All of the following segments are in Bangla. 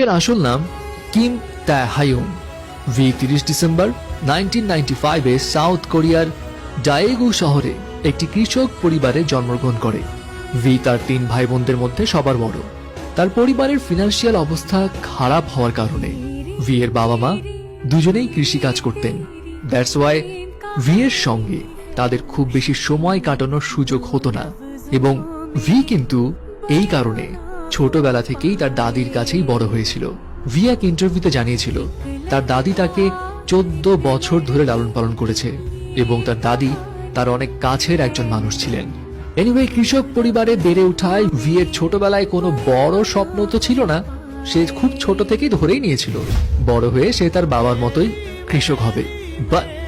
এর আসল নাম কিম তাহায়ুং। ভি 30 ডিসেম্বর 1995 এ সাউথ কোরিয়ার ডায়েগু শহরে একটি কৃষক পরিবারে জন্মগ্রহণ করে। ভি তার 3 ভাই বোনদের মধ্যে সবার বড়। তার পরিবারের ফিনান্সিয়াল অবস্থা খারাপ হওয়ার কারণে ভি এর বাবা মা দুজনেই কৃষি কাজ করতেন। দ্যাটস ওয়াই ভি এর সঙ্গে তাদের খুব বেশি সময় কাটানোর সুযোগ হতো না, এবং ভি কিন্তু এই কারণে ছোটবেলা থেকেই তার দাদির কাছেই বড় হয়েছিল। ভি এক ইন্টারভিউতে জানিয়েছিল তার দাদি তাকে 14 বছর ধরে লালন পালন করেছে এবং তার দাদি তার অনেক কাছের একজন মানুষ ছিলেন। এনিওয়ে, কৃষক পরিবারে বেড়ে ওঠায় ভি এর ছোটবেলায় কোনো বড় স্বপ্ন তো ছিল না। সে খুব ছোট থেকেই ধরেই নিয়েছিল বড় হয়ে সে তার বাবার মতোই কৃষক হবে। বাট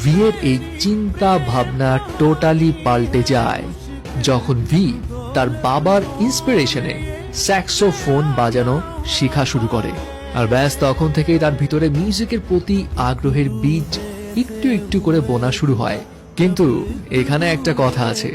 ভি এর এই চিন্তা ভাবনা টোটালি পাল্টে যায় যখন ভি তার বাবার ইন্সপিরেশনে স্যাক্সোফোন বাজানো শেখা শুরু করে। আর ব্যাস তখন থেকেই তার ভিতরে মিউজিকের প্রতি আগ্রহের বীজ একটু একটু করে বোনা শুরু হয়। কিন্তু এখানে একটা কথা আছে,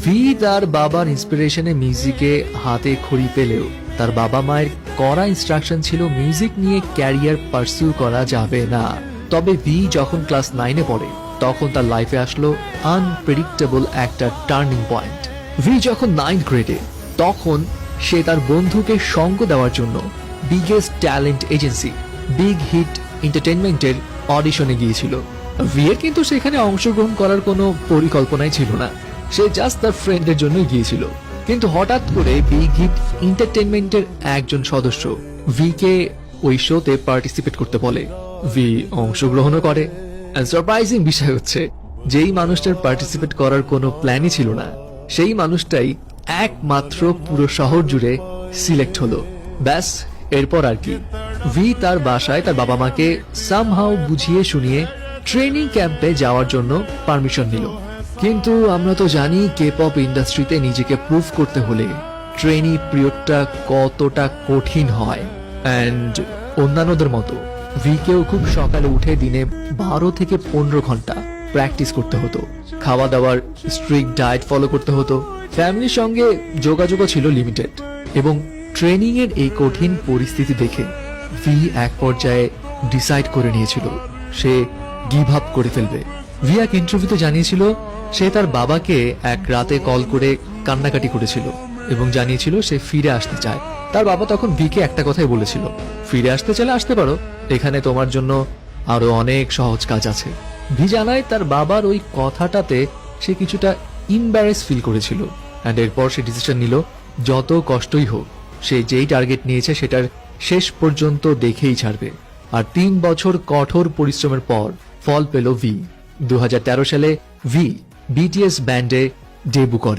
ভি তার বাবার ইন্সপিরেশনে মিউজিকে হাতে খড়ি পেলেও তার বাবা মায়ের কড়া ইনস্ট্রাকশন ছিল মিউজিক নিয়ে ক্যারিয়ার পার্সু করা যাবে না। তবে ভি যখন ক্লাস 9-এ পড়ে তখন তার লাইফে আসলো আনপ্রেডিক্টেবল একটা টার্নিং পয়েন্ট। ভি যখন 9th গ্রেডে তখন সে তার বন্ধুকে সঙ্গ দেওয়ার জন্য biggest talent agency Big Hit এন্টারটেইনমেন্টের অডিশনে গিয়েছিল। ভি এর কিন্তু সেখানে অংশগ্রহণ করার কোনো পরিকল্পনাই ছিল না, সে জাস্ট তার ফ্রেন্ডের জন্যই গিয়েছিল। কিন্তু হঠাৎ করে বিগ হিট এন্টারটেইনমেন্টের একজন সদস্য ভি কে ওই শোতে পার্টিসিপেট করতে বলে। ভি অংশগ্রহণও করে। সারপ্রাইজিং বিষয় হচ্ছে, যেই মানুষটার পার্টিসিপেট করার কোনো প্ল্যানই ছিল না সেই মানুষটাই একমাত্র পুরো শহর জুড়ে সিলেক্ট হলো। ব্যাস এরপর আর কি, ভি তার বাসায় তার বাবা মাকে সামহাউ বুঝিয়ে শুনিয়ে ট্রেনিং ক্যাম্পে যাওয়ার জন্য পারমিশন নিল। কিন্তু আমরা তো জানি কে পপ ইন্ডাস্ট্রিতে নিজেকে প্রুভ করতে হলে ট্রেনিং পিরিয়ডটা কতটা কঠিন হয়। অ্যান্ড অন্যান্যদের মতো ভি কেও খুব সকালে উঠে দিনে 12 থেকে 15 ঘন্টা প্র্যাকটিস করতে হতো। খাওয়া দাওয়ার স্ট্রিক্ট ডায়েট ফলো করতে হতো। ফ্যামিলির সঙ্গে যোগাযোগও ছিল লিমিটেড। এবং ট্রেনিং এর এই কঠিন পরিস্থিতি দেখে ভি এক পর্যায়ে ডিসাইড করে নিয়েছিল সে গিভ আপ করে ফেলবে। ভি এক ইন্টারভিউতে জানিয়েছিল সে তার বাবাকে এক রাতে কল করে কান্নাকাটি করেছিল এবং জানিয়েছিল সে ফিরে আসতে চায়। তার বাবা তখন ভিকে একটা কথাই বলেছিল, ফিরে আসতে চাইলে আসতে পারো, এখানে তোমার জন্য আরো অনেক সহজ কাজ আছে। ভি জানায় তার বাবার ওই কথাটাতে সে কিছুটা ইম্বারেস ফিল করেছিল। অ্যান্ড এরপর সে ডিসিশন নিল যত কষ্টই হোক সে যেই টার্গেট নিয়েছে সেটার শেষ পর্যন্ত দেখেই ছাড়বে। আর 3 বছর কঠোর পরিশ্রমের পর ফল পেল ভি। 2013 সালে ভি বিটিএস ব্যান্ডে ডেবু করে।